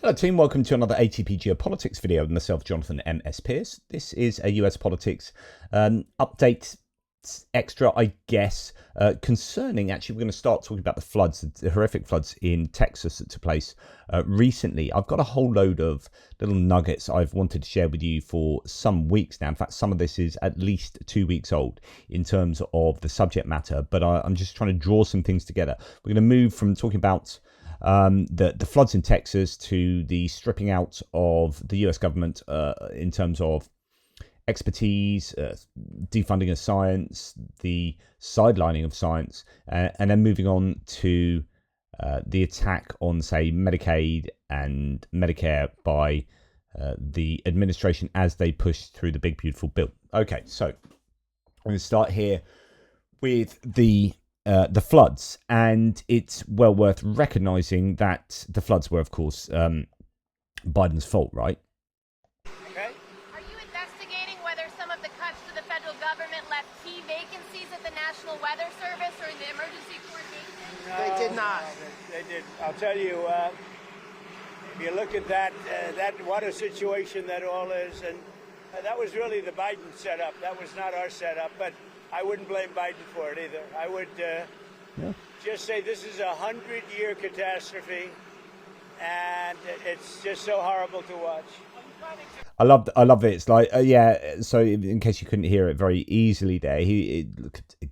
Hello team, welcome to another ATP Geopolitics video with myself, Jonathan M.S. Pearce. This is a US politics update extra, I guess, concerning, actually we're going to start talking about the floods, the horrific floods in Texas that took place recently. I've got a whole load of little nuggets I've wanted to share with you for some weeks now. In fact, some of this is at least 2 weeks old in terms of the subject matter, but I'm just trying to draw some things together. We're going to move from talking about the floods in Texas to the stripping out of the US government in terms of expertise, defunding of science, the sidelining of science, and then moving on to the attack on, say, Medicaid and Medicare by the administration as they push through the big beautiful bill. Okay, so I'm going to start here with the floods, and it's well worth recognizing that the floods were, of course, Biden's fault, right? Okay. Are you investigating whether some of the cuts to the federal government left key vacancies at the National Weather Service or in the emergency coordination? No, they did not. They did. I'll tell you, if you look at that what a situation that all is, and that was really the Biden setup. That was not our setup, but I wouldn't blame Biden for it either. I would just say this is a 100-year catastrophe, and it's just so horrible to watch. I love it. It's like, so in case you couldn't hear it very easily there, he's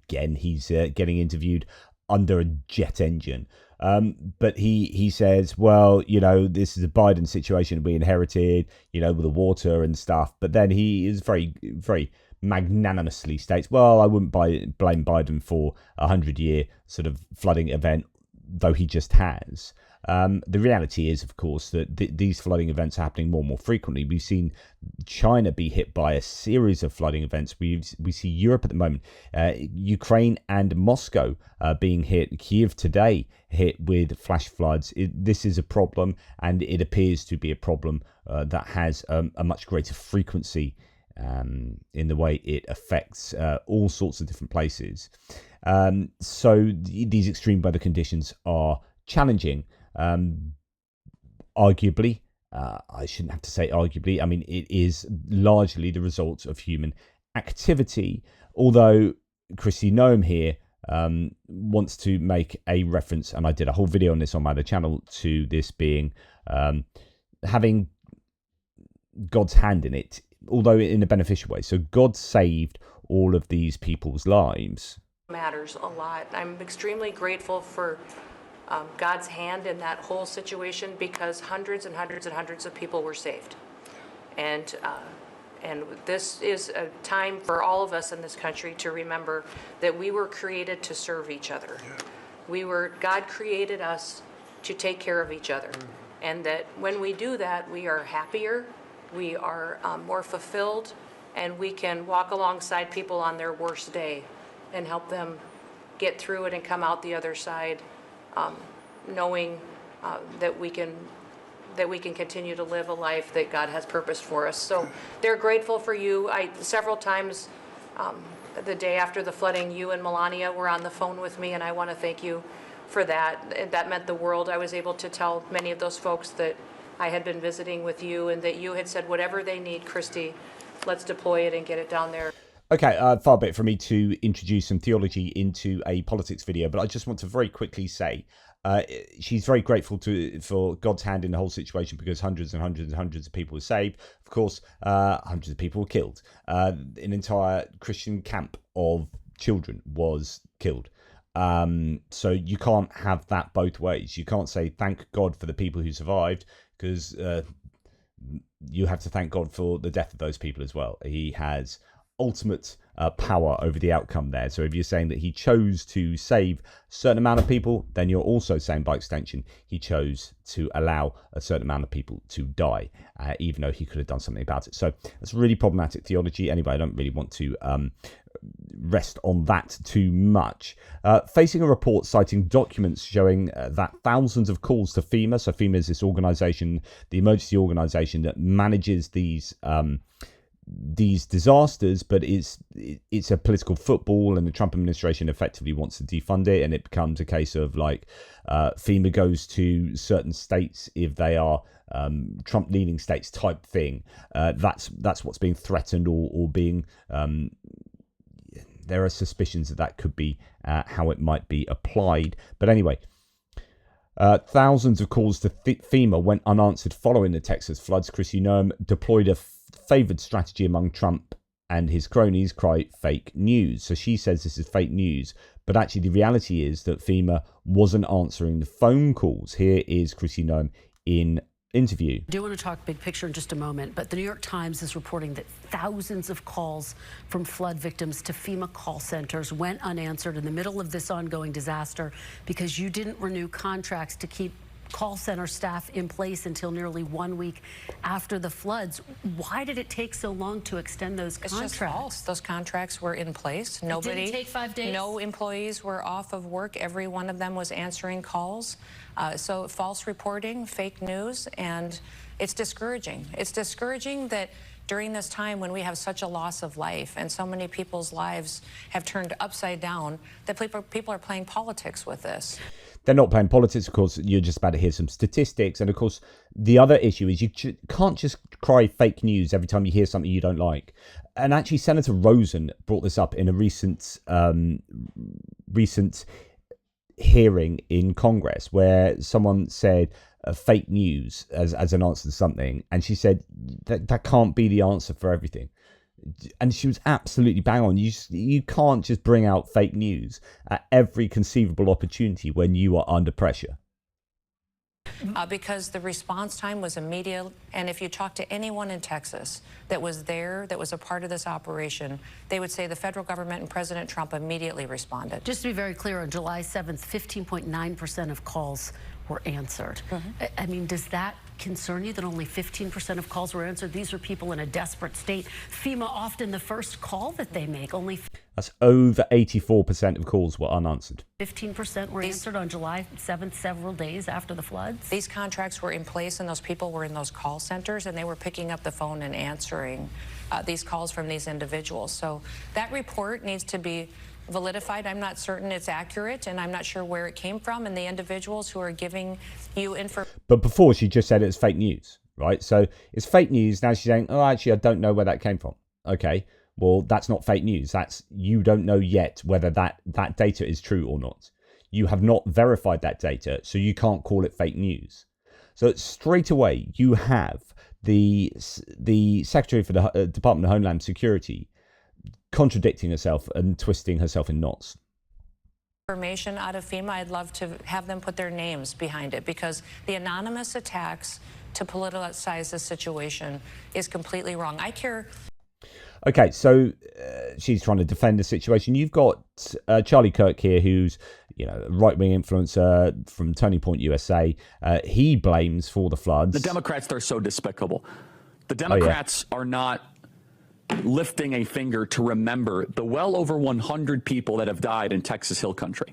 getting interviewed under a jet engine. But he says, well, this is a Biden situation we inherited, with the water and stuff. But then he is very, very magnanimously states, well, I wouldn't blame Biden for a 100-year sort of flooding event, though he just has. The reality is, of course, that these flooding events are happening more and more frequently. We've seen China be hit by a series of flooding events. We see Europe at the moment, Ukraine and Moscow being hit. Kiev today hit with flash floods. This is a problem, and it appears to be a problem that has a much greater frequency in the way it affects all sorts of different places. So these extreme weather conditions are challenging. Arguably, I shouldn't have to say arguably, I mean, it is largely the result of human activity, although Kristi Noem here wants to make a reference, and I did a whole video on this on my other channel, to this being having God's hand in it, although in a beneficial way. So God saved all of these people's lives. Matters a lot. I'm extremely grateful for God's hand in that whole situation, because hundreds and hundreds and hundreds of people were saved. And this is a time for all of us in this country to remember that we were created to serve each other. Yeah. God created us to take care of each other. And that when we do that, we are happier, we are more fulfilled, and we can walk alongside people on their worst day and help them get through it and come out the other side, knowing that we can continue to live a life that God has purpose for us. So they're grateful for you. Several times the day after the flooding, you and Melania were on the phone with me, and I want to thank you for that. That meant the world. I was able to tell many of those folks that I had been visiting with you, and that you had said, whatever they need, Kristi, let's deploy it and get it down there. Okay, far be it for me to introduce some theology into a politics video, but I just want to very quickly say she's very grateful for God's hand in the whole situation, because hundreds and hundreds and hundreds of people were saved. Of course, hundreds of people were killed. An entire Christian camp of children was killed. So you can't have that both ways. You can't say thank God for the people who survived, because you have to thank God for the death of those people as well. He has ultimate power over the outcome there. So if you're saying that he chose to save a certain amount of people, then you're also saying by extension he chose to allow a certain amount of people to die, even though he could have done something about it. So that's really problematic theology. Anyway, I don't really want to rest on that too much. Facing a report citing documents showing that thousands of calls to FEMA. So FEMA is this organization, the emergency organization that manages these these disasters, but it's a political football, and the Trump administration effectively wants to defund it, and it becomes a case of like FEMA goes to certain states if they are Trump leading states type thing. That's what's being threatened or being there are suspicions that could be how it might be applied. But anyway, thousands of calls to FEMA went unanswered following the Texas floods. Kristi Noem deployed a favoured strategy among Trump and his cronies, cry fake news. So she says this is fake news, but actually the reality is that FEMA wasn't answering the phone calls. Here is Kristi Noem in interview. I do want to talk big picture in just a moment, but the New York Times is reporting that thousands of calls from flood victims to FEMA call centers went unanswered in the middle of this ongoing disaster because you didn't renew contracts to keep call center staff in place until nearly 1 week after the floods. Why did it take so long to extend those contracts? It's just false. Those contracts were in place. Nobody, it didn't take 5 days? No employees were off of work. Every one of them was answering calls. So false reporting, fake news, and it's discouraging. It's discouraging that during this time when we have such a loss of life and so many people's lives have turned upside down, that people are playing politics with this. They're not playing politics, of course. You're just about to hear some statistics. And of course, the other issue is you can't just cry fake news every time you hear something you don't like. And actually, Senator Rosen brought this up in a recent hearing in Congress where someone said fake news as an answer to something. And she said that can't be the answer for everything. And she was absolutely bang on. You can't just bring out fake news at every conceivable opportunity when you are under pressure. Because the response time was immediate. And if you talk to anyone in Texas that was there, that was a part of this operation, they would say the federal government and President Trump immediately responded. Just to be very clear, on July 7th, 15.9% of calls were answered. I mean, does that concern you that only 15% of calls were answered? These are people in a desperate state. FEMA often the first call that they make. Only that's over 84% of calls were unanswered. 15% were answered on July 7th, several days after the floods. These contracts were in place and those people were in those call centers and they were picking up the phone and answering these calls from these individuals. So that report needs to be validified. I'm not certain it's accurate, and I'm not sure where it came from and the individuals who are giving you information. But before, she just said it's fake news, right? So it's fake news. Now she's saying, oh, actually, I don't know where that came from. Okay, well, that's not fake news. That's you don't know yet whether that data is true or not. You have not verified that data, so you can't call it fake news. So straight away, you have the Secretary for the Department of Homeland Security contradicting herself and twisting herself in knots. Information out of FEMA, I'd love to have them put their names behind it, because the anonymous attacks to politicize this situation is completely wrong. I care. Okay, so she's trying to defend the situation. You've got Charlie Kirk here, who's a right-wing influencer from Turning Point USA. He blames for the floods. The Democrats, they're so despicable. The Democrats are not lifting a finger to remember the well over 100 people that have died in Texas Hill Country.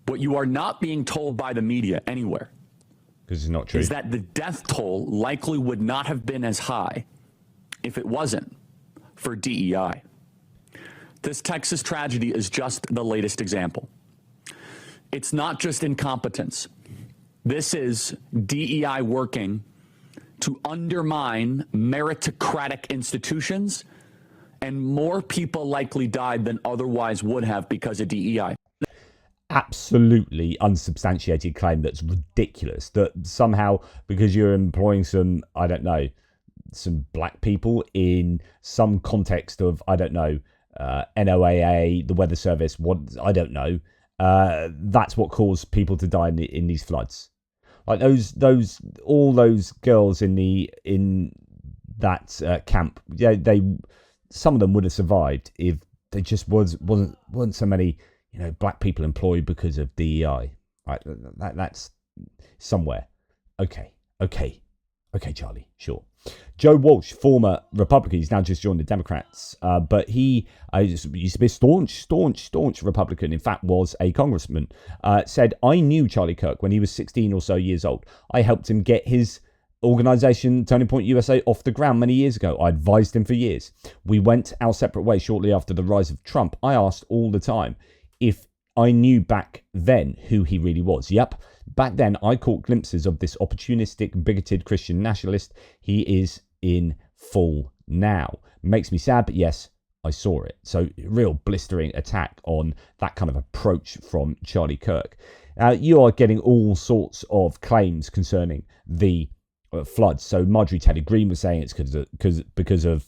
What you are not being told by the media anywhere, because it's not true, is that the death toll likely would not have been as high if it wasn't for DEI. This Texas tragedy is just the latest example. It's not just incompetence. This is DEI working to undermine meritocratic institutions, and more people likely died than otherwise would have because of DEI. Absolutely unsubstantiated claim that's ridiculous, that somehow because you're employing some black people in some context of, NOAA, the Weather Service, that's what caused people to die in these floods. Like all those girls in that camp, some of them would have survived if there just weren't so many black people employed because of DEI. Right, that's somewhere. Okay, Charlie, sure. Joe Walsh, former Republican, he's now just joined the Democrats, but he used to be a staunch Republican, in fact was a congressman, said, I knew Charlie Kirk when he was 16 or so years old. I helped him get his Organisation Turning Point USA off the ground many years ago. I advised him for years. We went our separate ways shortly after the rise of Trump. I asked all the time if I knew back then who he really was. Yep, back then I caught glimpses of this opportunistic, bigoted Christian nationalist. He is in full now. Makes me sad, but yes, I saw it. So real blistering attack on that kind of approach from Charlie Kirk. You are getting all sorts of claims concerning the floods. So Marjorie Taylor Greene was saying it's because of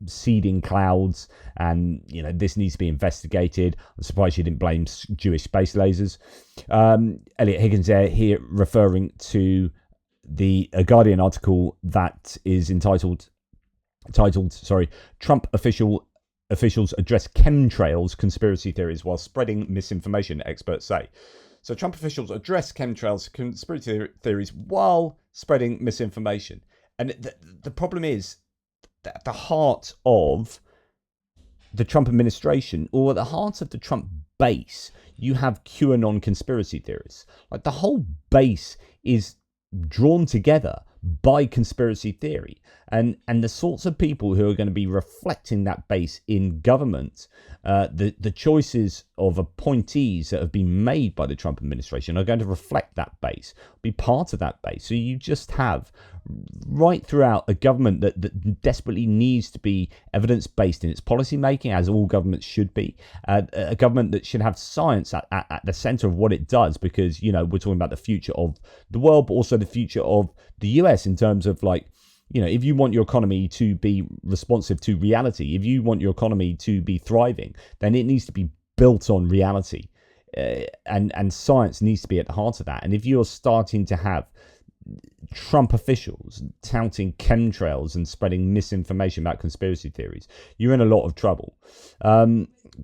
seeding clouds, and this needs to be investigated. I'm surprised she didn't blame Jewish space lasers. Elliot Higgins here referring to the Guardian article that is titled Trump officials address chemtrails conspiracy theories while spreading misinformation, experts say. So Trump officials address chemtrails conspiracy theories while spreading misinformation. And the problem is that at the heart of the Trump administration, or at the heart of the Trump base, you have QAnon conspiracy theorists. Like, the whole base is drawn together by conspiracy theory, and the sorts of people who are going to be reflecting that base in government, the choices of appointees that have been made by the Trump administration are going to reflect that base, be part of that base. So you just have right throughout a government that desperately needs to be evidence-based in its policy making, as all governments should be, a government that should have science at the center of what it does, because we're talking about the future of the world, but also the future of the US in terms of, like, if you want your economy to be responsive to reality, if you want your economy to be thriving, then it needs to be built on reality, and science needs to be at the heart of that. And if you're starting to have Trump officials touting chemtrails and spreading misinformation about conspiracy theories, you're in a lot of trouble.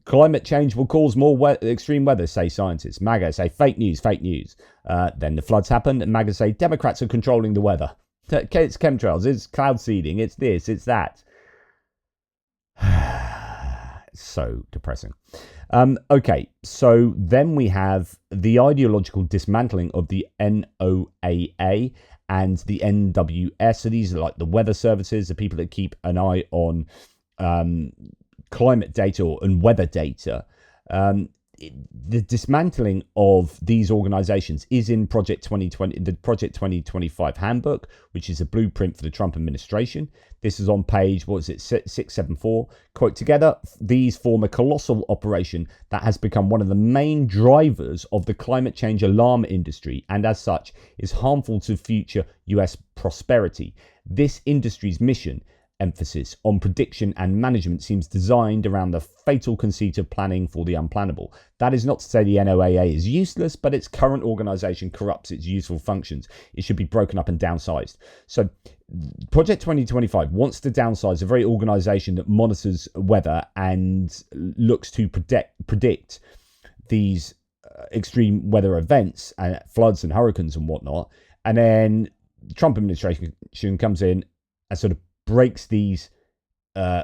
Climate change will cause more extreme weather, say scientists. MAGA say fake news. Then the floods happen, and MAGA say Democrats are controlling the weather. It's chemtrails, it's cloud seeding, it's this, it's that. So depressing. Okay, so then we have the ideological dismantling of the NOAA and the NWS. So these are like the weather services, the people that keep an eye on climate data and weather data. The dismantling of these organizations is in Project 2020, the Project 2025 handbook, which is a blueprint for the Trump administration. This is on page, 674. Quote, together, these form a colossal operation that has become one of the main drivers of the climate change alarm industry, and as such is harmful to future US prosperity. This industry's mission, emphasis on prediction and management, seems designed around the fatal conceit of planning for the unplannable. That is not to say the NOAA is useless, but its current organization corrupts its useful functions. It should be broken up and downsized. So Project 2025 wants to downsize a very organization that monitors weather and looks to predict these extreme weather events and floods and hurricanes and whatnot. And then the Trump administration comes in and sort of breaks these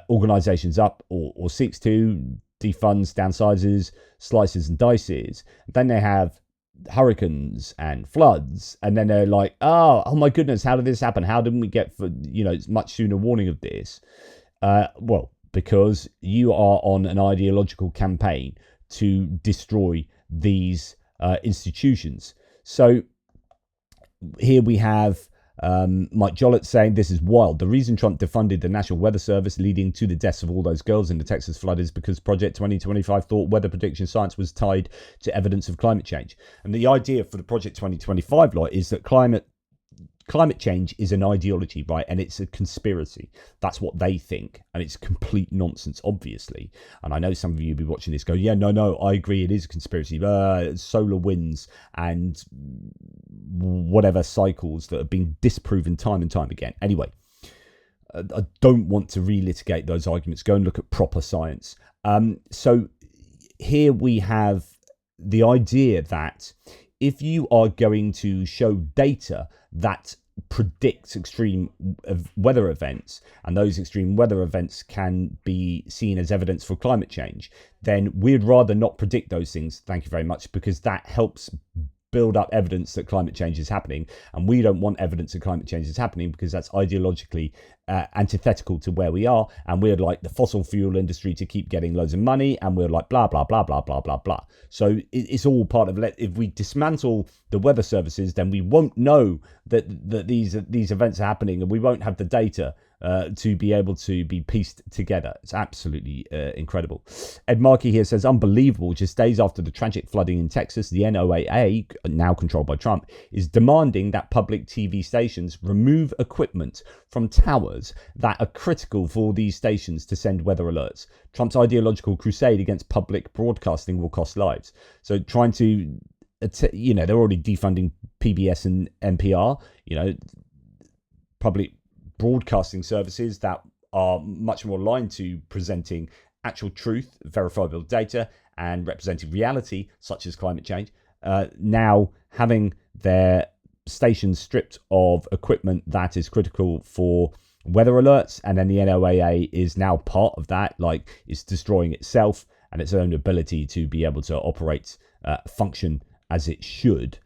organizations up, or seeks to, defunds, downsizes, slices and dices. Then they have hurricanes and floods, and then they're like, oh my goodness, how did this happen? How didn't we get much sooner warning of this? Well, because you are on an ideological campaign to destroy these institutions. So here we have Mike Jollett saying this is wild. The reason Trump defunded the National Weather Service, leading to the deaths of all those girls in the Texas flood, is because Project 2025 thought weather prediction science was tied to evidence of climate change. And the idea for the Project 2025 law is that climate change is an ideology, right? And it's a conspiracy. That's what they think. And it's complete nonsense, obviously. And I know some of you will be watching this go, yeah, no, I agree, it is a conspiracy. Solar winds and whatever cycles that have been disproven time and time again. Anyway, I don't want to relitigate those arguments. Go and look at proper science. So here we have the idea that if you are going to show data that predicts extreme weather events, and those extreme weather events can be seen as evidence for climate change, then we'd rather not predict those things, thank you very much, because that helps build up evidence that climate change is happening, and we don't want evidence that climate change is happening because that's ideologically antithetical to where we are, and we'd like the fossil fuel industry to keep getting loads of money, and we're like blah blah blah blah blah blah blah. So it's all part of if we dismantle the weather services, then we won't know that these events are happening, and we won't have the data to be able to be pieced together. It's absolutely incredible. Ed Markey here says, unbelievable. Just days after the tragic flooding in Texas, the NOAA, now controlled by Trump, is demanding that public TV stations remove equipment from towers that are critical for these stations to send weather alerts. Trump's ideological crusade against public broadcasting will cost lives. So trying to, they're already defunding PBS and NPR, public broadcasting services that are much more aligned to presenting actual truth, verifiable data, and representing reality, such as climate change, now having their stations stripped of equipment that is critical for weather alerts, and then the NOAA is now part of that, like it's destroying itself and its own ability to be able to operate, function as it should.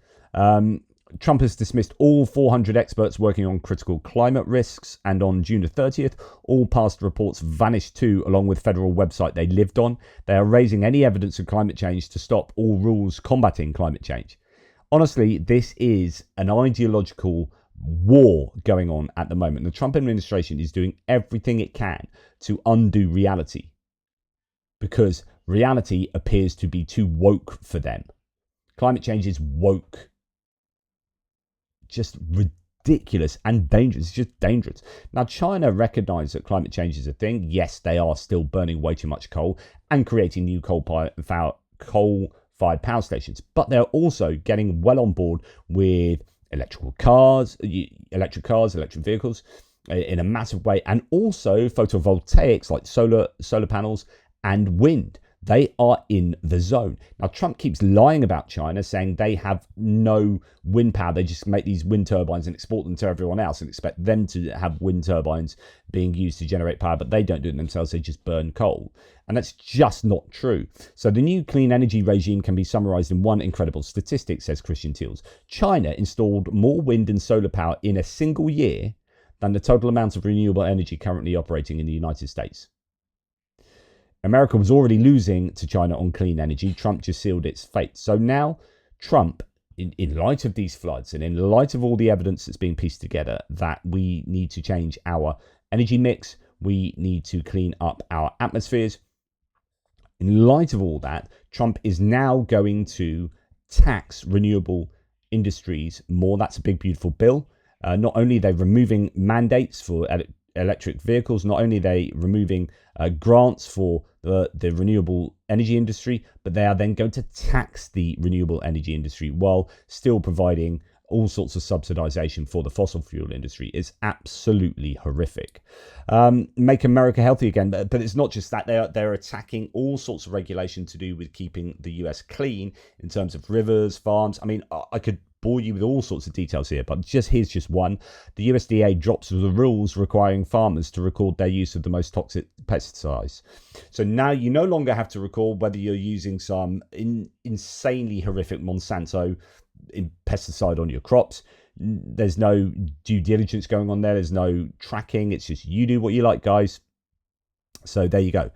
Trump has dismissed all 400 experts working on critical climate risks, and on June the 30th, all past reports vanished too, along with federal website they lived on. They are raising any evidence of climate change to stop all rules combating climate change. Honestly, this is an ideological war going on at the moment. The Trump administration is doing everything it can to undo reality because reality appears to be too woke for them. Climate change is woke. Just ridiculous and dangerous. It's just dangerous. Now, China recognized that climate change is a thing. Yes, they are still burning way too much coal and creating new coal-fired power stations, but they're also getting well on board with electric cars, electric vehicles in a massive way, and also photovoltaics like solar panels and wind. They are in the zone. Now, Trump keeps lying about China, saying they have no wind power. They just make these wind turbines and export them to everyone else and expect them to have wind turbines being used to generate power, but they don't do it themselves. They just burn coal. And that's just not true. So the new clean energy regime can be summarized in one incredible statistic, says Christian Teals. China installed more wind and solar power in a single year than the total amount of renewable energy currently operating in the United States. America was already losing to China on clean energy. Trump just sealed its fate. So now Trump, in light of these floods and in light of all the evidence that's being pieced together, that we need to change our energy mix, we need to clean up our atmospheres. In light of all that, Trump is now going to tax renewable industries more. That's a big, beautiful bill. Not only are they removing mandates for electric vehicles, not only are they removing grants for the renewable energy industry, but they are then going to tax the renewable energy industry while still providing all sorts of subsidization for the fossil fuel industry. Is absolutely horrific. Make America healthy again, but it's not just that. They're attacking all sorts of regulation to do with keeping the US clean in terms of rivers, farms. I mean, I could bore you with all sorts of details here, but here's just one. The USDA drops the rules requiring farmers to record their use of the most toxic pesticides. So now you no longer have to record whether you're using some insanely horrific Monsanto pesticide on your crops. There's no due diligence going on there. There's no tracking. It's just you do what you like, guys. So there you go.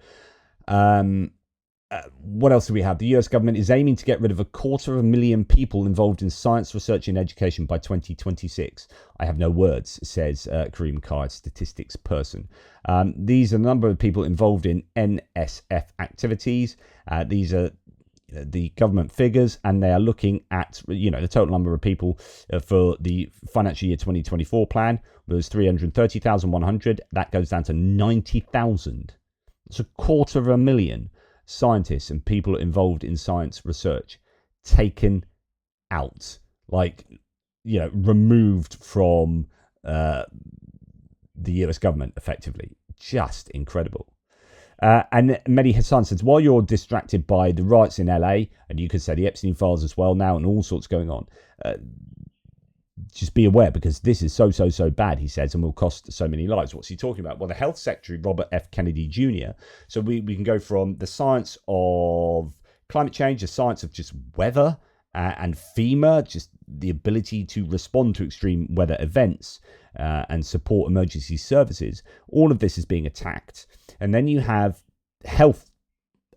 What else do we have? The US government is aiming to get rid of 250,000 people involved in science, research and education by 2026. I have no words, says Kareem Carr, statistics person. These are the number of people involved in NSF activities. These are the government figures, and they are looking at, the total number of people for the financial year 2024 plan was 330,100. That goes down to 90,000. It's 250,000 scientists and people involved in science research taken out, removed from the US government effectively. Just incredible. And Mehdi Hassan says, while you're distracted by the riots in LA, and you could say the Epstein files as well now and all sorts going on, just be aware, because this is so bad, he says, and will cost so many lives. What's he talking about? Well, the health secretary, Robert F. Kennedy Jr. So we can go from the science of climate change, the science of just weather and FEMA, just the ability to respond to extreme weather events and support emergency services. All of this is being attacked. And then you have health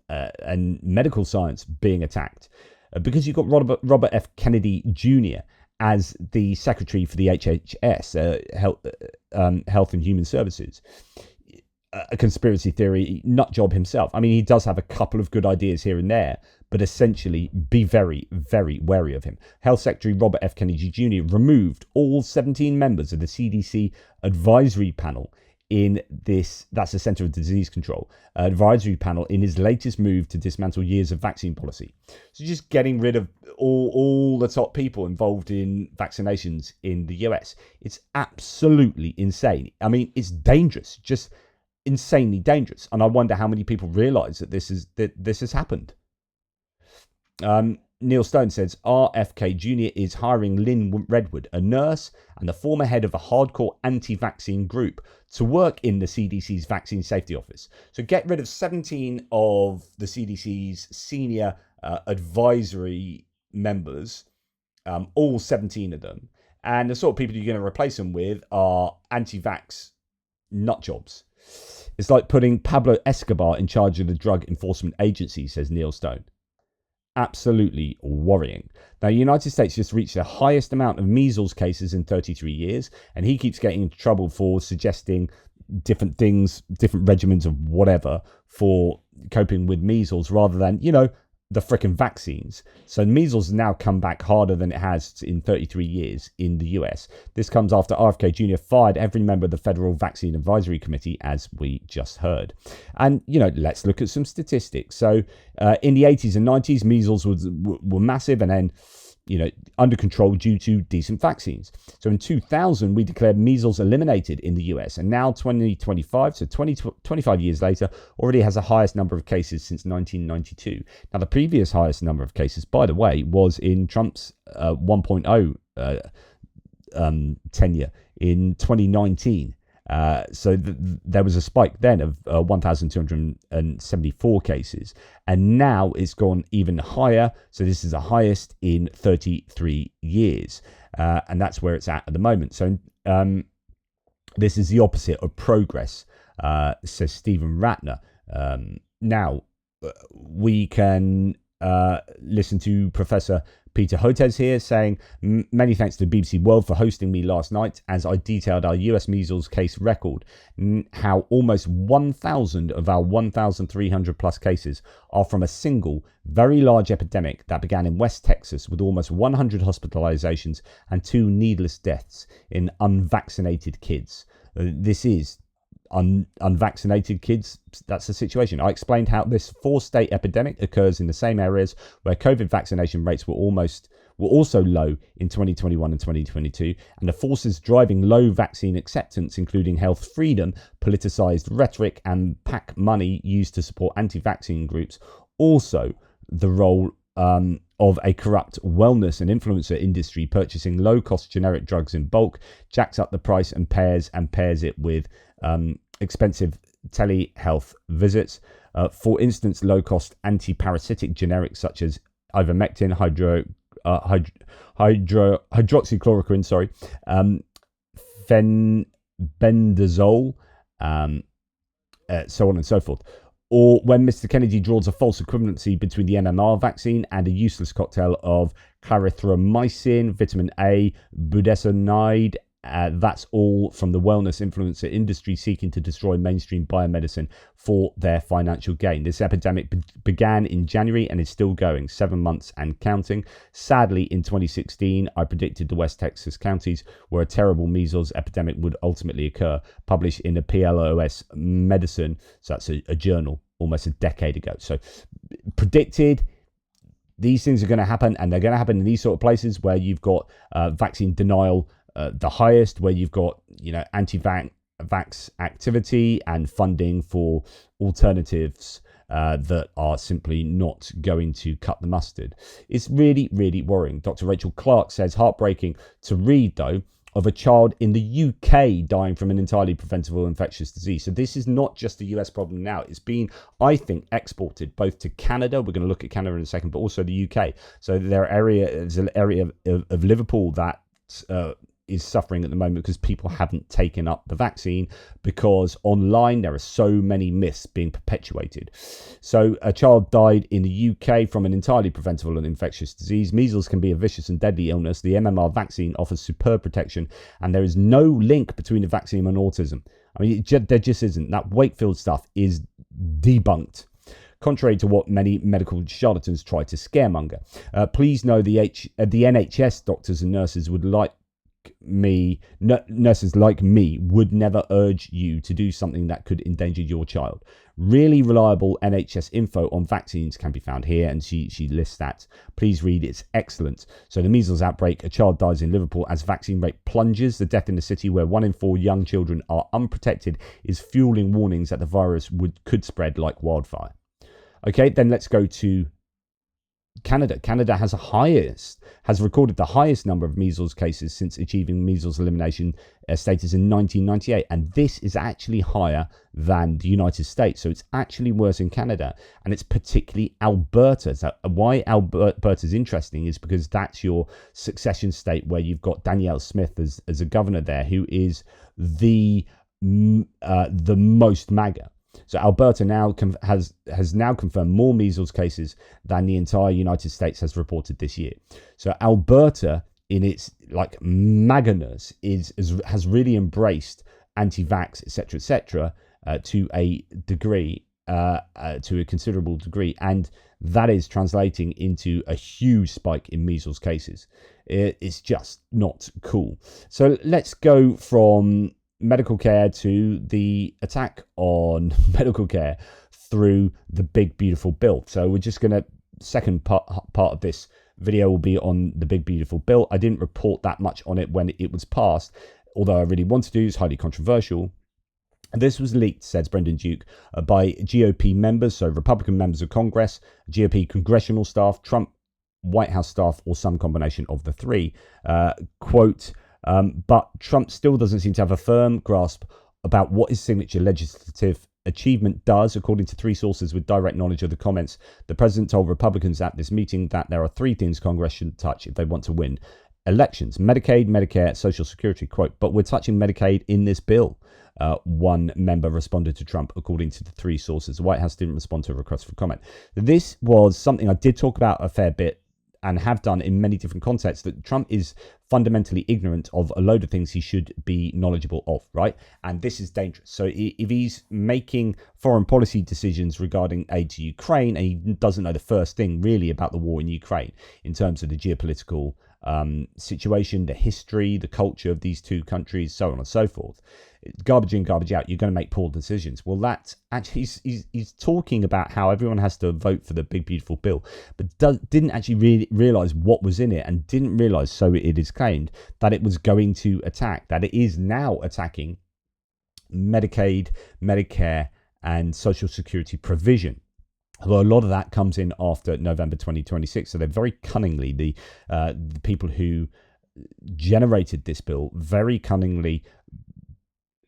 and medical science being attacked because you've got Robert F. Kennedy Jr. as the secretary for the HHS, Health and Human Services. A conspiracy theory nut job himself. I mean, he does have a couple of good ideas here and there, but essentially be very, very wary of him. Health Secretary Robert F. Kennedy Jr. removed all 17 members of the CDC advisory panel in this, that's the Center of Disease Control, advisory panel in his latest move to dismantle years of vaccine policy. So just getting rid of all the top people involved in vaccinations in the US. It's absolutely insane. I mean, it's dangerous, just insanely dangerous. And I wonder how many people realize that this has happened. Neil Stone says RFK Jr. is hiring Lynn Redwood, a nurse and the former head of a hardcore anti-vaccine group, to work in the CDC's Vaccine Safety Office. So get rid of 17 of the CDC's senior advisory members, all 17 of them. And the sort of people you're going to replace them with are anti-vax nut jobs. It's like putting Pablo Escobar in charge of the Drug Enforcement Agency, says Neil Stone. Absolutely worrying. Now, the United States just reached the highest amount of measles cases in 33 years, and he keeps getting into trouble for suggesting different things, different regimens of whatever for coping with measles rather than, the frickin' vaccines. So measles has now come back harder than it has in 33 years in the US. This comes after RFK Jr. fired every member of the Federal Vaccine Advisory Committee, as we just heard. And, let's look at some statistics. So in the 80s and 90s, measles were massive and then, under control due to decent vaccines. So in 2000, we declared measles eliminated in the US. And now 2025, so 25 years later, already has the highest number of cases since 1992. Now, the previous highest number of cases, by the way, was in Trump's 1.0 tenure in 2019. So there was a spike then of 1,274 cases, and now it's gone even higher. So this is the highest in 33 years, and that's where it's at the moment. So this is the opposite of progress, says Stephen Ratner. Now we can listen to Professor Peter Hotez here saying, many thanks to BBC World for hosting me last night as I detailed our US measles case record, how almost 1,000 of our 1,300 plus cases are from a single, very large epidemic that began in West Texas with almost 100 hospitalizations and 2 needless deaths in unvaccinated kids. This is unvaccinated kids. That's the situation. I explained how this 4-state epidemic occurs in the same areas where COVID vaccination rates were also low in 2021 and 2022, and the forces driving low vaccine acceptance, including health freedom, politicized rhetoric, and PAC money used to support anti-vaccine groups. Also, the role of a corrupt wellness and influencer industry purchasing low-cost generic drugs in bulk, jacks up the price and pairs it with expensive telehealth visits. For instance, low-cost anti-parasitic generics such as ivermectin, hydroxychloroquine, fenbendazole, so on and so forth. Or when Mr. Kennedy draws a false equivalency between the MMR vaccine and a useless cocktail of clarithromycin, vitamin A, budesonide. That's all from the wellness influencer industry seeking to destroy mainstream biomedicine for their financial gain. This epidemic began in January and is still going, 7 months and counting. Sadly, in 2016, I predicted the West Texas counties where a terrible measles epidemic would ultimately occur, published in the PLOS Medicine. So that's a journal almost a decade ago. So predicted. These things are going to happen, and they're going to happen in these sort of places where you've got vaccine denial the highest, where you've got anti-vax activity and funding for alternatives that are simply not going to cut the mustard. It's really, really worrying. Dr. Rachel Clark says, heartbreaking to read though, of a child in the UK dying from an entirely preventable infectious disease. So this is not just a US problem now. It's been, I think, exported both to Canada. We're going to look at Canada in a second, but also the UK. So there's an area of Liverpool that is suffering at the moment because people haven't taken up the vaccine, because online there are so many myths being perpetuated. So a child died in the UK from an entirely preventable and infectious disease. Measles can be a vicious and deadly illness. The MMR vaccine offers superb protection, and there is no link between the vaccine and autism. I mean, there just isn't. That Wakefield stuff is debunked, contrary to what many medical charlatans try to scaremonger. Please know the NHS doctors and nurses would like nurses like me would never urge you to do something that could endanger your child. Really reliable NHS info on vaccines can be found here, and she lists that. Please read, it's excellent. So the measles outbreak, a child dies in Liverpool as vaccine rate plunges. The death in the city, where 1 in 4 young children are unprotected, is fueling warnings that the virus could spread like wildfire. Okay, then let's go to Canada. Canada has recorded the highest number of measles cases since achieving measles elimination status in 1998, and this is actually higher than the United States. So it's actually worse in Canada, and it's particularly Alberta. So why Alberta is interesting is because that's your succession state, where you've got Danielle Smith as a governor there, who is the most MAGA. So Alberta now has now confirmed more measles cases than the entire United States has reported this year. So Alberta, in its MAGA-ness, has really embraced anti-vax, etc., to a degree, to a considerable degree, and that is translating into a huge spike in measles cases. It's just not cool. So let's go from medical care to the attack on medical care through the big beautiful bill. So we're just going to, second part of this video will be on the big beautiful bill. I didn't report that much on it when it was passed, although I really wanted to. It's highly controversial. This was leaked, says Brendan Duke, by GOP members, so Republican members of Congress, GOP congressional staff, Trump White House staff, or some combination of the three. Quote, but Trump still doesn't seem to have a firm grasp about what his signature legislative achievement does, according to 3 sources with direct knowledge of the comments. The president told Republicans at this meeting that there are 3 things Congress should touch if they want to win elections: Medicaid, Medicare, Social Security. Quote, but we're touching Medicaid in this bill. One member responded to Trump, according to the 3 sources. The White House didn't respond to a request for comment. This was something I did talk about a fair bit, and have done in many different contexts, that Trump is fundamentally ignorant of a load of things he should be knowledgeable of, right? And this is dangerous. So if he's making foreign policy decisions regarding aid to Ukraine, and he doesn't know the first thing really about the war in Ukraine in terms of the geopolitical situation, the history, the culture of these 2 countries, so on and so forth, garbage in, garbage out, you're going to make poor decisions. Well, that's actually, he's talking about how everyone has to vote for the big beautiful bill, but didn't actually really realize what was in it, and didn't realize, so it is claimed, that it was going to attack, that it is now attacking Medicaid, Medicare, and Social Security provision. Although a lot of that comes in after November 2026. So they're very cunningly, the people who generated this bill very cunningly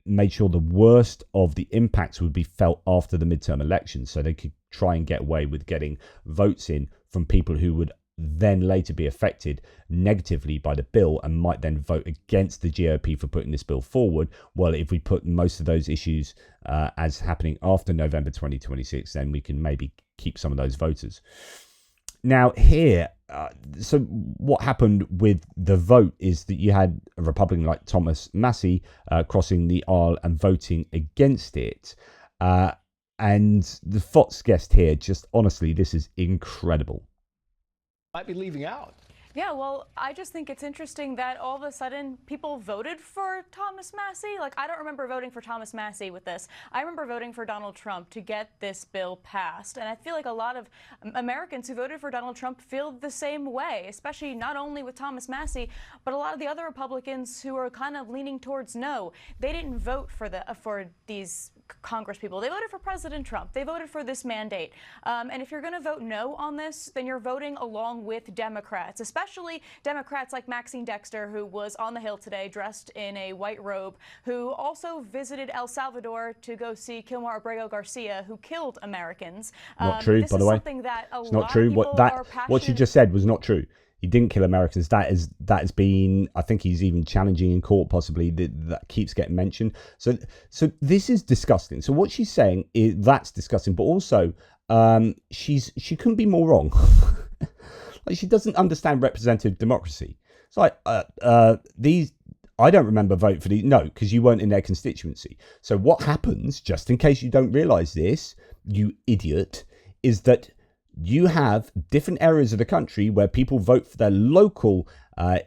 made sure the worst of the impacts would be felt after the midterm elections, so they could try and get away with getting votes in from people who would then later be affected negatively by the bill and might then vote against the GOP for putting this bill forward. Well, if we put most of those issues as happening after November 2026, then we can maybe keep some of those voters. Now here, so what happened with the vote is that you had a Republican like Thomas Massie crossing the aisle and voting against it. And the Fox guest here, just honestly, this is incredible. Might be leaving out. Yeah, well, I just think it's interesting that all of a sudden people voted for Thomas Massie. Like, I don't remember voting for Thomas Massie with this. I remember voting for Donald Trump to get this bill passed. And I feel like a lot of Americans who voted for Donald Trump feel the same way, especially not only with Thomas Massie, but a lot of the other Republicans who are kind of leaning towards no. They didn't vote for these Congress people. They voted for President Trump. They voted for this mandate. And if you're going to vote no on this, then you're voting along with Democrats, especially Democrats like Maxine Dexter, who was on the Hill today dressed in a white robe, who also visited El Salvador to go see Kilmar Abrego Garcia, who killed Americans. Not true, by the way. It's not true. What you just said was not true. He didn't kill Americans. That has been, I think he's even challenging in court, possibly, that keeps getting mentioned. So this is disgusting. So what she's saying is that's disgusting, but also she couldn't be more wrong. Like, she doesn't understand representative democracy. It's like I don't remember voting for these. No, because you weren't in their constituency. So what happens, just in case you don't realise this, you idiot, is that you have different areas of the country where people vote for their local,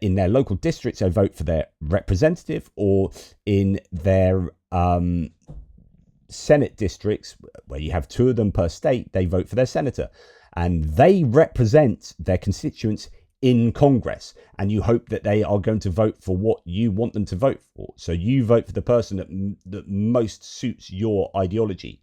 in their local districts, they vote for their representative, or in their Senate districts, where you have 2 of them per state, they vote for their senator. And they represent their constituents in Congress. And you hope that they are going to vote for what you want them to vote for. So you vote for the person that most suits your ideology,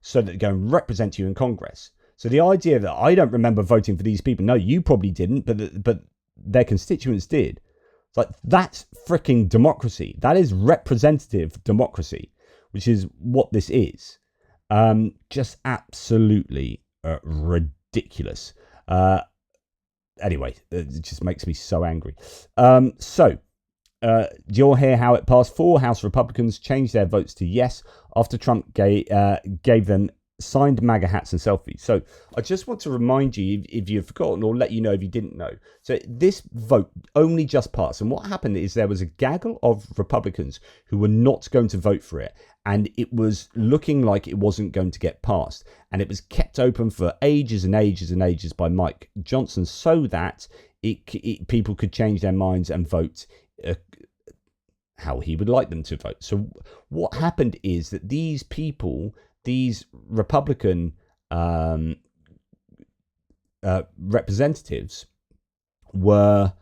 so that they go and represent you in Congress. So the idea that I don't remember voting for these people, no, you probably didn't, but their constituents did. It's like, that's freaking democracy. That is representative democracy, which is what this is. Just absolutely ridiculous. Anyway, it just makes me so angry. Do you all hear how it passed? 4 House Republicans changed their votes to yes after Trump gave them signed MAGA hats and selfies. So I just want to remind you, if you've forgotten, or let you know if you didn't know. So this vote only just passed. And what happened is there was a gaggle of Republicans who were not going to vote for it. And it was looking like it wasn't going to get passed. And it was kept open for ages and ages and ages by Mike Johnson, so that people could change their minds and vote how he would like them to vote. So what happened is that these people, these Republican representatives, were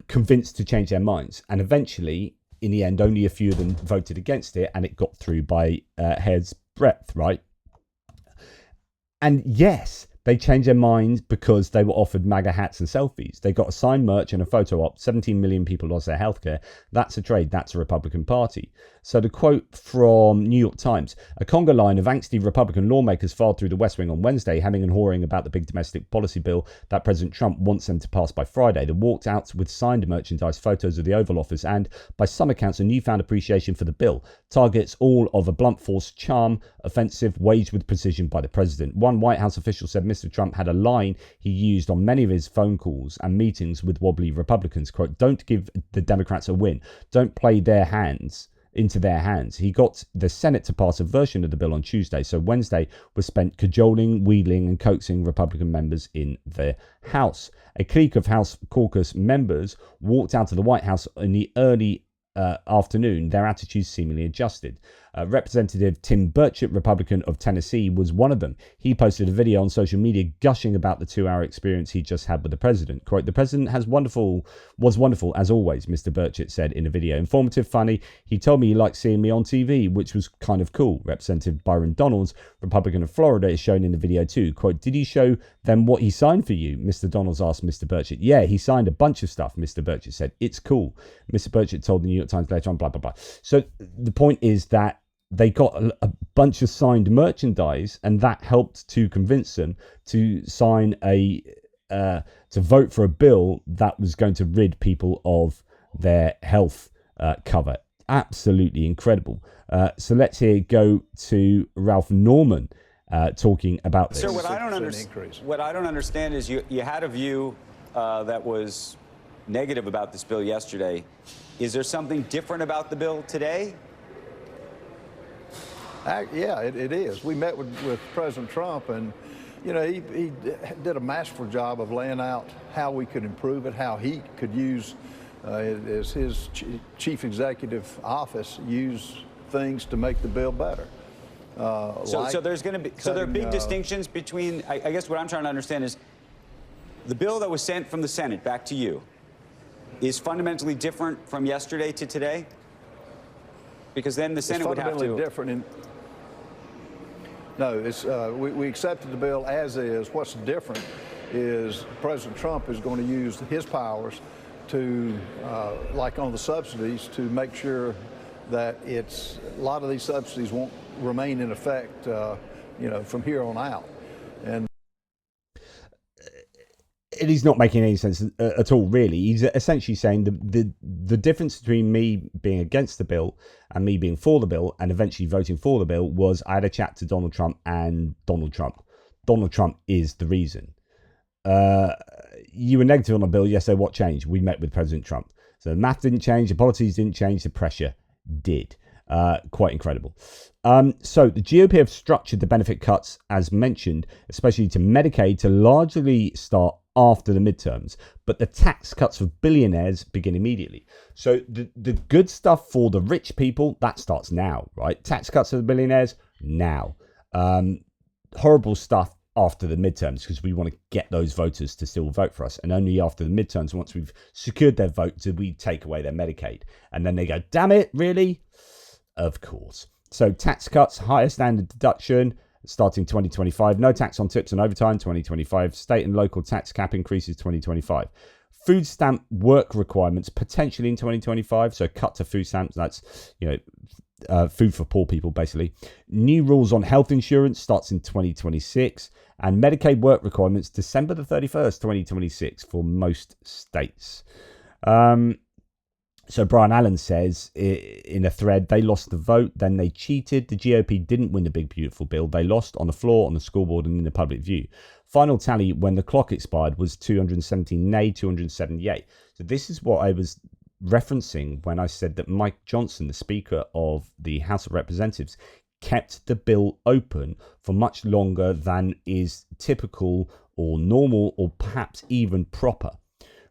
convinced to change their minds. And eventually, in the end, only a few of them voted against it, and it got through by hair's breadth, right? And yes, they changed their minds because they were offered MAGA hats and selfies. They got a signed merch and a photo op. 17 million people lost their healthcare. That's a trade. That's a Republican Party. So the quote from New York Times: a conga line of angsty Republican lawmakers filed through the West Wing on Wednesday, hemming and hawing about the big domestic policy bill that President Trump wants them to pass by Friday. They walked out with signed merchandise, photos of the Oval Office, and, by some accounts, a newfound appreciation for the bill. Targets all of a blunt force charm offensive waged with precision by the president. One White House official said Mr. Trump had a line he used on many of his phone calls and meetings with wobbly Republicans. Quote, "Don't give the Democrats a win. Don't play their hands into their hands." He got the Senate to pass a version of the bill on Tuesday, so Wednesday was spent cajoling, wheedling and coaxing Republican members in the House. A clique of House caucus members walked out of the White House in the early afternoon, their attitudes seemingly adjusted. Representative Tim Burchett, Republican of Tennessee, was one of them. He posted a video on social media gushing about the 2-hour experience he just had with the president. Quote, "The president was wonderful as always," Mr. Burchett said in a video. "Informative, funny. He told me he liked seeing me on TV, which was kind of cool." Representative Byron Donalds, Republican of Florida, is shown in the video too. Quote, "Did he show them what he signed for you?" Mr. Donalds asked Mr. Burchett. "Yeah, he signed a bunch of stuff," Mr. Burchett said. "It's cool." Mr. Burchett told the New York Times later on, blah, blah, blah. So the point is that they got a bunch of signed merchandise, and that helped to convince them to sign to vote for a bill that was going to rid people of their health cover. Absolutely incredible. So let's go to Ralph Norman talking about this. Sir, what I don't understand is you had a view that was negative about this bill yesterday. Is there something different about the bill today? Yeah, it is. We met with President Trump, and you know, he did a masterful job of laying out how we could improve it, how he could use, as his chief executive office, use things to make the bill better. So there's going to be there are big distinctions between. I guess what I'm trying to understand is the bill that was sent from the Senate back to you is fundamentally different from yesterday to today. Because then the Senate would have to. Different. No, it's we accepted the bill as is. What's different is President Trump is going to use his powers to, like on the subsidies, to make sure that a lot of these subsidies won't remain in effect, from here on out. And it is not making any sense at all, really. He's essentially saying the difference between me being against the bill and me being for the bill and eventually voting for the bill was I had a chat to Donald Trump, and Donald Trump is the reason. You were negative on the bill. Yes, so what changed? We met with President Trump. So the math didn't change, the policies didn't change, the pressure did. Quite incredible. So the GOP have structured the benefit cuts, as mentioned, especially to Medicaid, to largely start after the midterms, but the tax cuts for billionaires begin immediately. So the good stuff for the rich people, that starts now, right? Tax cuts for the billionaires, now. Horrible stuff after the midterms, because we want to get those voters to still vote for us. And only after the midterms, once we've secured their vote, do we take away their Medicaid. And then they go, damn it, really? Of course. So tax cuts, higher standard deduction, starting 2025. No tax on tips and overtime, 2025. State and local tax cap increases, 2025. Food stamp work requirements, potentially in 2025. So cut to food stamps. That's, food for poor people, basically. New rules on health insurance starts in 2026. And Medicaid work requirements, December the 31st, 2026 for most states. So Brian Allen says in a thread, they lost the vote, then they cheated. The GOP didn't win the big, beautiful bill. They lost on the floor, on the scoreboard, and in the public view. Final tally when the clock expired was 217 nay, 207 yay. So this is what I was referencing when I said that Mike Johnson, the Speaker of the House of Representatives, kept the bill open for much longer than is typical or normal or perhaps even proper.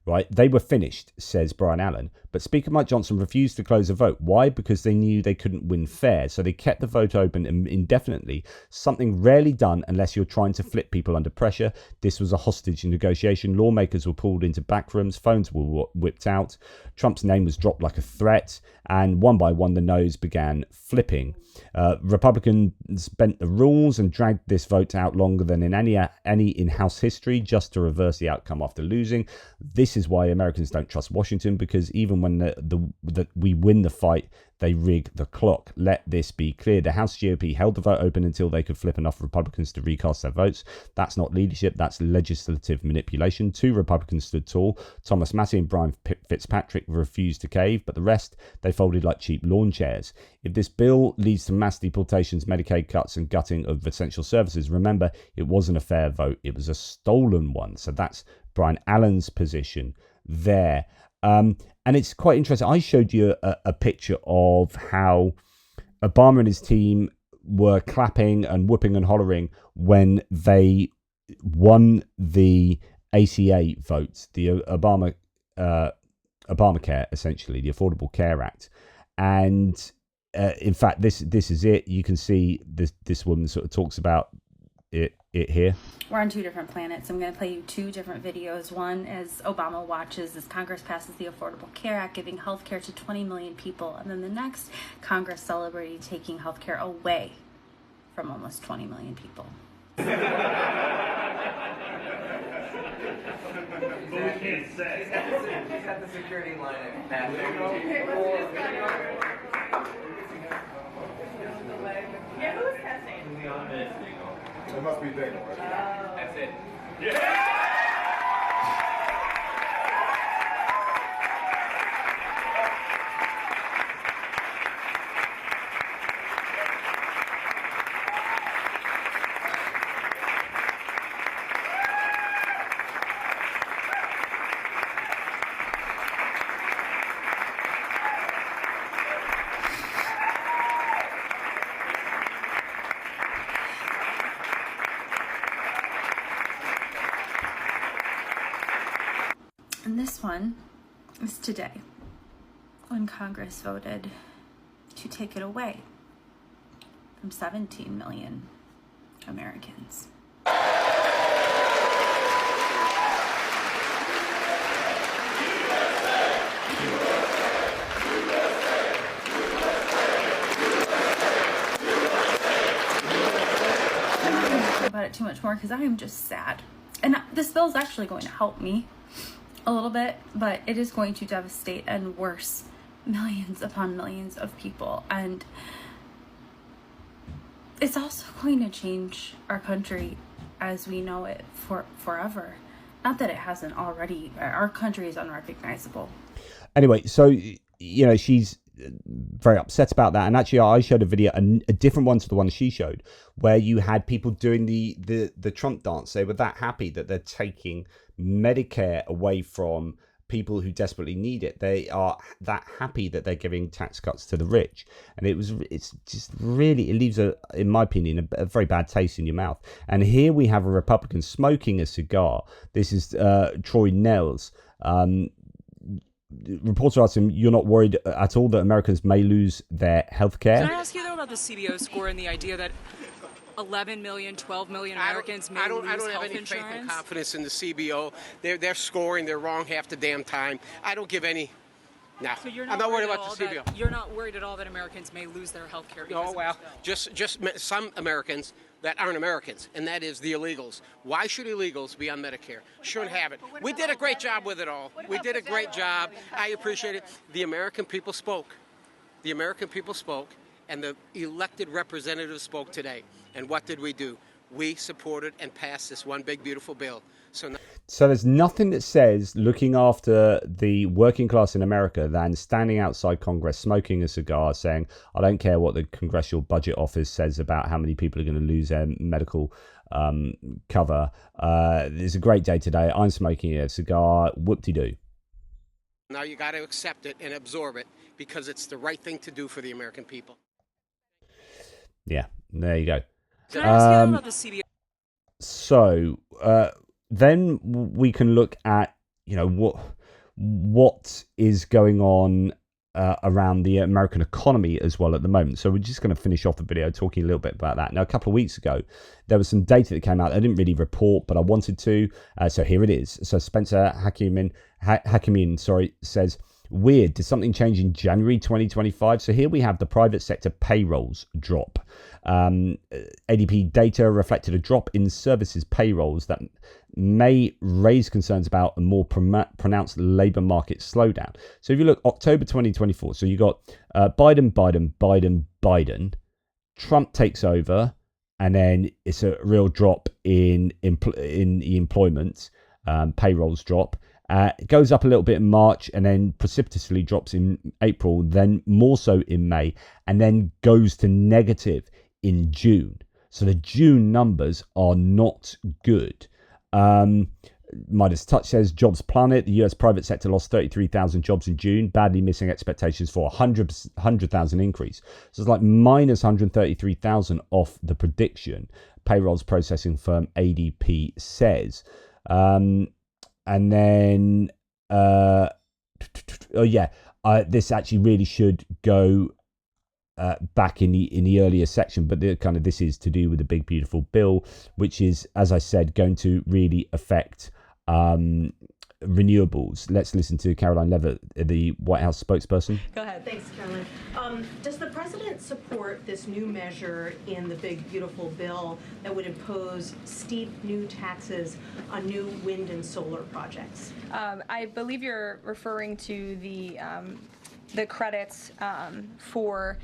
Right, they were finished, says Brian Allen, but Speaker Mike Johnson refused to close the vote. Why? Because they knew they couldn't win fair, so they kept the vote open indefinitely, something rarely done unless you're trying to flip people under pressure. This was a hostage negotiation. Lawmakers were pulled into back rooms, phones were whipped out, Trump's name was dropped like a threat, and one by one the noes began flipping. Republicans bent the rules and dragged this vote out longer than in any in-house history, just to reverse the outcome after losing. This is why Americans don't trust Washington, because even when we win the fight, they rig the clock. Let this be clear. The House GOP held the vote open until they could flip enough Republicans to recast their votes. That's not leadership, that's legislative manipulation. 2 Republicans stood tall. Thomas Massie and Brian Fitzpatrick refused to cave, but the rest, they folded like cheap lawn chairs. If this bill leads to mass deportations, Medicaid cuts, and gutting of essential services, remember, it wasn't a fair vote. It was a stolen one. So that's Brian Allen's position there. And it's quite interesting. I showed you a picture of how Obama and his team were clapping and whooping and hollering when they won the ACA vote, the Obamacare, essentially, the Affordable Care Act. And in fact, this is it. You can see this woman sort of talks about it here. We're on 2 different planets. I'm going to play you 2 different videos. One is Obama watches as Congress passes the Affordable Care Act, giving health care to 20 million people. And then the next, Congress celebrating taking health care away from almost 20 million people. We can't say. He's got the security line at Patrick. Yeah, who is testing? It must be Dana, right? That's it. Yeah! And this one is today, when Congress voted to take it away from 17 million Americans. much more because I am just sad. And this bill is actually going to help me a little bit, but it is going to devastate and worse millions upon millions of people. And it's also going to change our country as we know it forever. Not that it hasn't already. Our country is unrecognizable. Anyway, so, you know, she's very upset about that. And actually, I showed a video, a different one to the one she showed, where you had people doing the Trump dance. They were that happy that they're taking Medicare away from people who desperately need it. They are that happy that they're giving tax cuts to the rich. And it's just really, it leaves, in my opinion, a very bad taste in your mouth. And here we have a Republican smoking a cigar. This is Troy Nels. Reporter asked him, "You're not worried at all that Americans may lose their health care?" Can I ask you, though, about the CBO score and the idea that 11 million, 12 million Americans may lose health insurance? I don't have any faith and confidence in the CBO. They're scoring. They're wrong half the damn time. I don't give any. No, so I'm not worried about the CBO. You're not worried at all that Americans may lose their health care? Oh, well, just some Americans that aren't Americans, and that is the illegals. Why should illegals be on Medicare? Shouldn't have it. We did a great job with it all. We did a great job. I appreciate it. The American people spoke. The American people spoke, and the elected representatives spoke today. And what did we do? We supported and passed this one big, beautiful bill. So there's nothing that says looking after the working class in America than standing outside Congress, smoking a cigar, saying, I don't care what the Congressional Budget Office says about how many people are going to lose their medical cover. It's a great day today. I'm smoking a cigar. Whoop-de-doo. Now you got to accept it and absorb it because it's the right thing to do for the American people. Yeah, there you go. Can I ask you about the CBO? So then we can look at, you know, what is going on around the American economy as well at the moment. So we're just going to finish off the video talking a little bit about that. Now, a couple of weeks ago, there was some data that came out. I didn't really report, but I wanted to. So here it is. So Spencer Hakimian, says, weird, did something change in January 2025? So here we have the private sector payrolls drop. ADP data reflected a drop in services payrolls that may raise concerns about a more pronounced labour market slowdown. So if you look October 2024, so you got Biden, Trump takes over, and then it's a real drop in the employment, payrolls drop. It goes up a little bit in March and then precipitously drops in April, then more so in May, and then goes to negative in June. So the June numbers are not good. Midas Touch says Jobs Planet, the US private sector lost 33,000 jobs in June, badly missing expectations for 100,000 increase. So it's like minus 133,000 off the prediction, payrolls processing firm ADP says. And then, this actually really should go back in the earlier section, but this is to do with the big beautiful bill, which is, as I said, going to really affect renewables. Let's listen to Caroline Levitt, the White House spokesperson. Go ahead. Thanks, Caroline. Does the president support this new measure in the big beautiful bill that would impose steep new taxes on new wind and solar projects? I believe you're referring to the credits for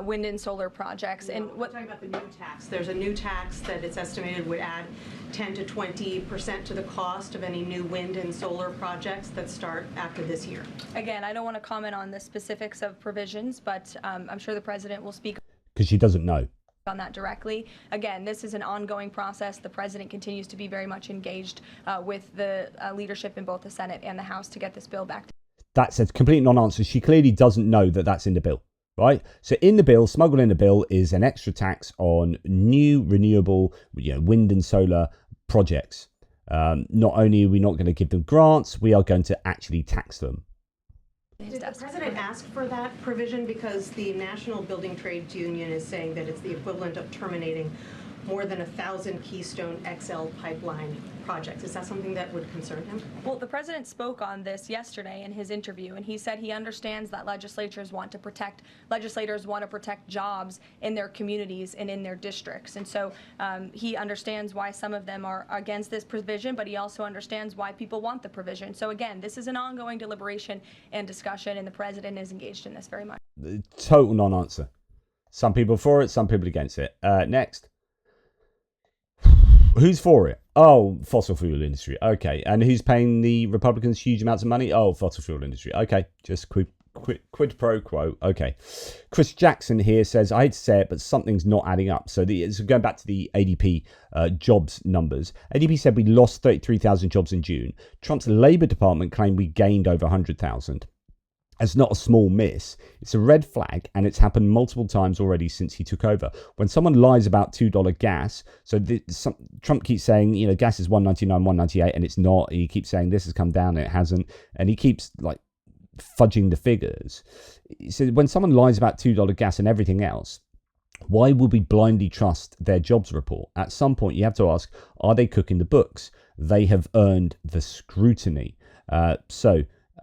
wind and solar projects. No, and we're talking about the new tax. There's a new tax that it's estimated would add 10 to 20% to the cost of any new wind and solar projects that start after this year. Again, I don't want to comment on the specifics of provisions, but I'm sure the president will speak. Because she doesn't know on that directly. Again, this is an ongoing process. The president continues to be very much engaged with the leadership in both the Senate and the House to get this bill back. That's a complete non-answer. She clearly doesn't know that that's in the bill. Right, so in the bill, smuggled in the bill is an extra tax on new renewable, wind and solar projects. Not only are we not going to give them grants, we are going to actually tax them. Did the president ask for that provision? Because the National Building Trades Union is saying that it's the equivalent of terminating more than 1,000 Keystone XL pipeline projects. Is that something that would concern him? Well, the president spoke on this yesterday in his interview, and he said he understands that legislators want to protect jobs in their communities and in their districts. And so he understands why some of them are against this provision, but he also understands why people want the provision. So again, this is an ongoing deliberation and discussion, and the president is engaged in this very much. Total non-answer. Some people for it, some people against it. Next. Who's for it? Oh, fossil fuel industry. Okay. And who's paying the Republicans huge amounts of money? Oh, fossil fuel industry. Okay. Just quid pro quo. Okay. Chris Jackson here says, I hate to say it, but something's not adding up. So going back to the ADP jobs numbers, ADP said we lost 33,000 jobs in June. Trump's Labor Department claimed we gained over 100,000. It's not a small miss. It's a red flag, and it's happened multiple times already since he took over. When someone lies about $2 gas, Trump keeps saying, gas is $1.99, $1.98, and it's not. He keeps saying this has come down, and it hasn't, and he keeps fudging the figures. So when someone lies about $2 gas and everything else, why would we blindly trust their jobs report? At some point, you have to ask, are they cooking the books? They have earned the scrutiny.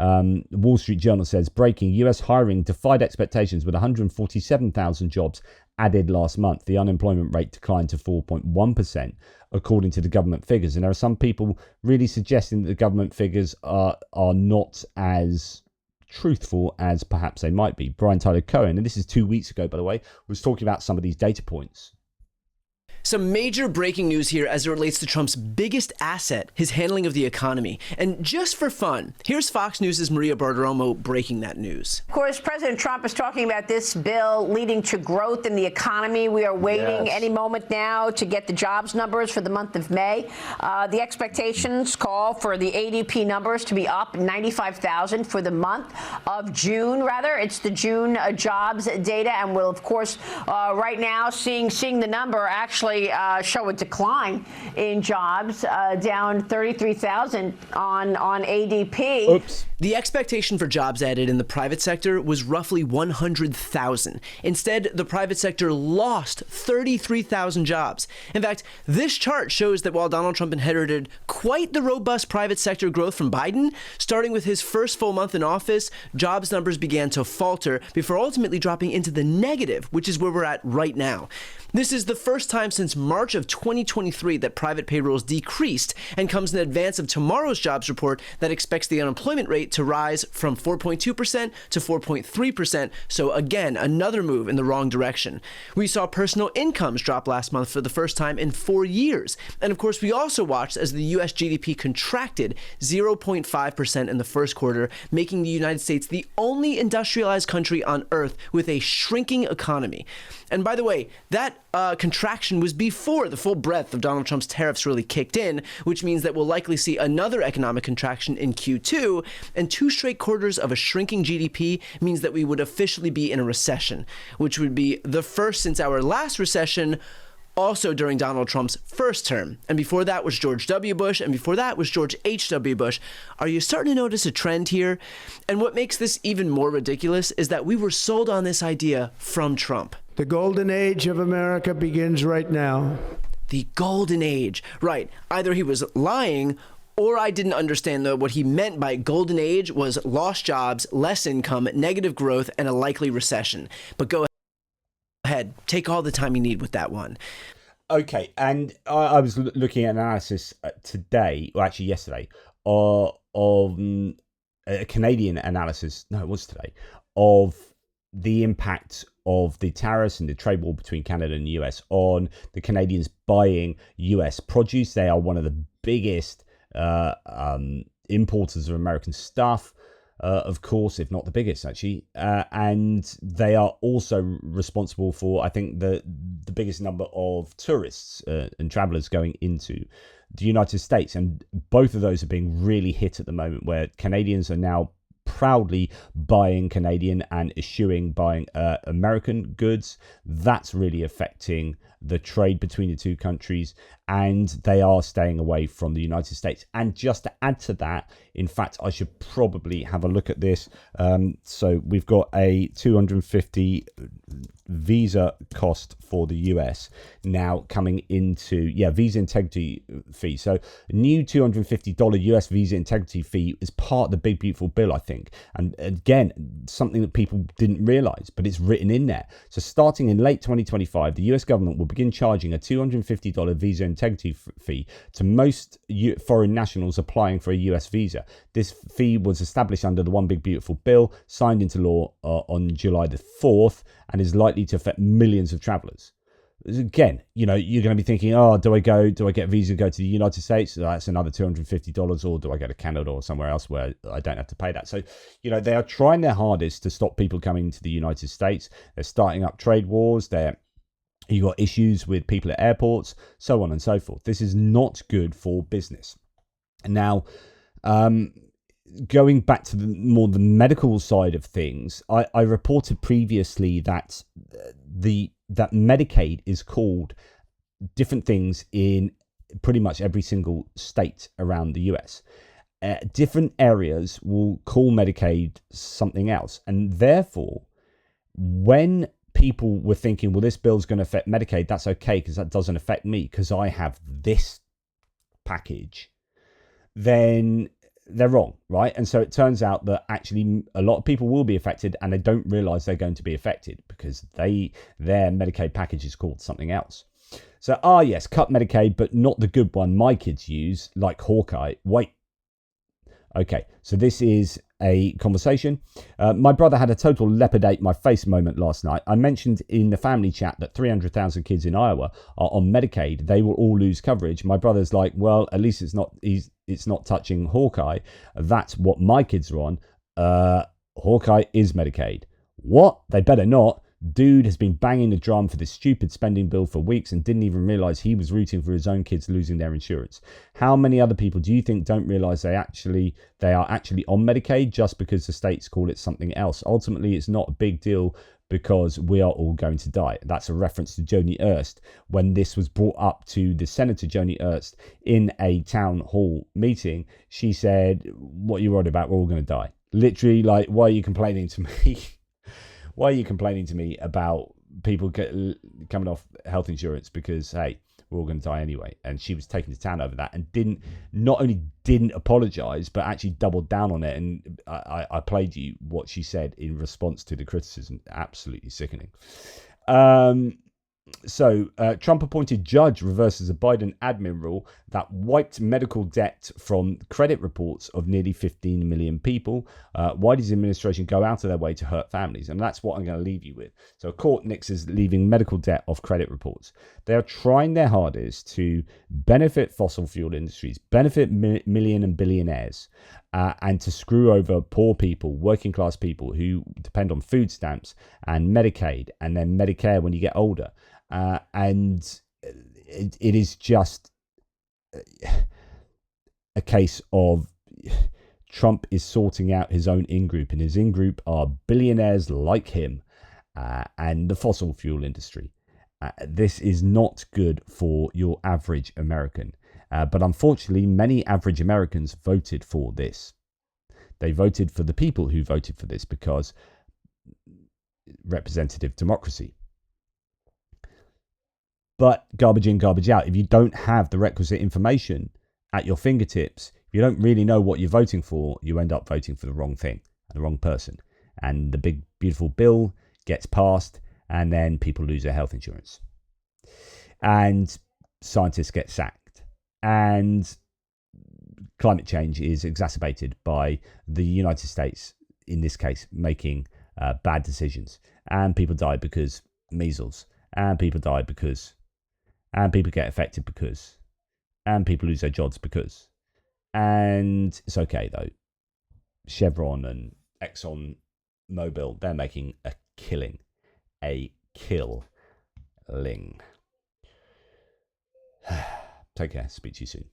Wall Street Journal says, breaking, US hiring defied expectations with 147,000 jobs added last month. The unemployment rate declined to 4.1%, according to the government figures. And there are some people really suggesting that the government figures are not as truthful as perhaps they might be. Brian Tyler Cohen, and this is 2 weeks ago, by the way, was talking about some of these data points. Some major breaking news here as it relates to Trump's biggest asset, his handling of the economy. And just for fun, here's Fox News' Maria Bartiromo breaking that news. Of course, President Trump is talking about this bill leading to growth in the economy. We are waiting any moment now to get the jobs numbers for the month of May. The expectations call for the ADP numbers to be up 95,000 for the month of June, rather. It's the June jobs data, and we'll, of course, right now seeing the number actually show a decline in jobs, down 33,000 on ADP. Oops. The expectation for jobs added in the private sector was roughly 100,000. Instead, the private sector lost 33,000 jobs. In fact, this chart shows that while Donald Trump inherited quite the robust private sector growth from Biden, starting with his first full month in office, jobs numbers began to falter before ultimately dropping into the negative, which is where we're at right now. This is the first time since March of 2023 that private payrolls decreased, and comes in advance of tomorrow's jobs report that expects the unemployment rate to rise from 4.2% to 4.3%. So again, another move in the wrong direction. We saw personal incomes drop last month for the first time in 4 years. And of course, we also watched as the US GDP contracted 0.5% in the first quarter, making the United States the only industrialized country on earth with a shrinking economy. And by the way, that contraction was before the full breadth of Donald Trump's tariffs really kicked in, which means that we'll likely see another economic contraction in Q2, and 2 straight quarters of a shrinking GDP means that we would officially be in a recession, which would be the first since our last recession, also during Donald Trump's first term. And before that was George W. Bush, and before that was George H.W. Bush. Are you starting to notice a trend here? And what makes this even more ridiculous is that we were sold on this idea from Trump. The golden age of America begins right now. The golden age. Right. Either he was lying, or I didn't understand that what he meant by golden age was lost jobs, less income, negative growth, and a likely recession. But go ahead, take all the time you need with that one. Okay, and I was looking at analysis today, or actually yesterday, of a Canadian analysis, no, it was today, of the impact of the tariffs and the trade war between Canada and the US on the Canadians buying US produce. They are one of the biggest importers of American stuff, of course, if not the biggest, actually. And they are also responsible for, I think, the biggest number of tourists and travelers going into the United States. And both of those are being really hit at the moment, where Canadians are now proudly buying Canadian and buying American goods. That's really affecting the trade between the two countries, and they are staying away from the United States. And just to add to that, in fact, I should probably have a look at this. So we've got a 250 visa cost for the US now coming into, visa integrity fee. So a new $250 US visa integrity fee is part of the big beautiful bill, I think. And again, something that people didn't realize, but it's written in there. So starting in late 2025, the US government will begin charging a $250 visa integrity fee to most foreign nationals applying for a US visa. This fee was established under the One Big Beautiful Bill, signed into law on July the 4th, and is likely to affect millions of travelers. Again, you're going to be thinking, do I get a visa to go to the United States? That's another $250, or do I go to Canada or somewhere else where I don't have to pay that? So, they are trying their hardest to stop people coming to the United States. They're starting up trade wars. You got issues with people at airports, so on and so forth. This is not good for business. Now, going back to the medical side of things, I reported previously that that Medicaid is called different things in pretty much every single state around the US. Different areas will call Medicaid something else, and therefore, when people were thinking, well, this bill's going to affect Medicaid, that's okay because that doesn't affect me because I have this package, then they're wrong, right? And so it turns out that actually a lot of people will be affected and they don't realize they're going to be affected because their Medicaid package is called something else. So, yes, cut Medicaid, but not the good one my kids use, like Hawkeye. Wait. Okay, so this is a conversation. My brother had a total leopard my face moment last night. I mentioned in the family chat that 300,000 kids in Iowa are on Medicaid. They will all lose coverage. My brother's like, well, at least it's not touching Hawkeye. That's what my kids are on. Hawkeye is Medicaid. What? They better not. Dude has been banging the drum for this stupid spending bill for weeks and didn't even realize he was rooting for his own kids losing their insurance. How many other people do you think don't realize they are actually on Medicaid just because the states call it something else? Ultimately, it's not a big deal because we are all going to die. That's a reference to Joni Ernst when this was brought up to the Senator Joni Ernst in a town hall meeting. She said, what are you worried about? We're all going to die. Literally, like, why are you complaining to me? Why are you complaining to me about people coming off health insurance? Because, hey, we're all going to die anyway. And she was taken to town over that and not only didn't apologize, but actually doubled down on it. And I played you what she said in response to the criticism. Absolutely sickening. So Trump appointed judge reverses a Biden admin rule that wiped medical debt from credit reports of nearly 15 million people. Why does the administration go out of their way to hurt families? And that's what I'm going to leave you with. So a court nixes leaving medical debt off credit reports. They are trying their hardest to benefit fossil fuel industries, benefit million and billionaires, and to screw over poor people, working class people who depend on food stamps and Medicaid and then Medicare when you get older. And it is just a case of Trump is sorting out his own in-group, and his in-group are billionaires like him and the fossil fuel industry. This is not good for your average American. But unfortunately, many average Americans voted for this. They voted for the people who voted for this because representative democracy. But garbage in, garbage out. If you don't have the requisite information at your fingertips, if you don't really know what you're voting for, you end up voting for the wrong thing and the wrong person. And the big, beautiful bill gets passed, and then people lose their health insurance. And scientists get sacked. And climate change is exacerbated by the United States, in this case, making bad decisions. And people die because measles. And people die because... And people get affected because. And people lose their jobs because. And it's okay, though. Chevron and Exxon Mobil, they're making a killing. A killing. Take care. Speak to you soon.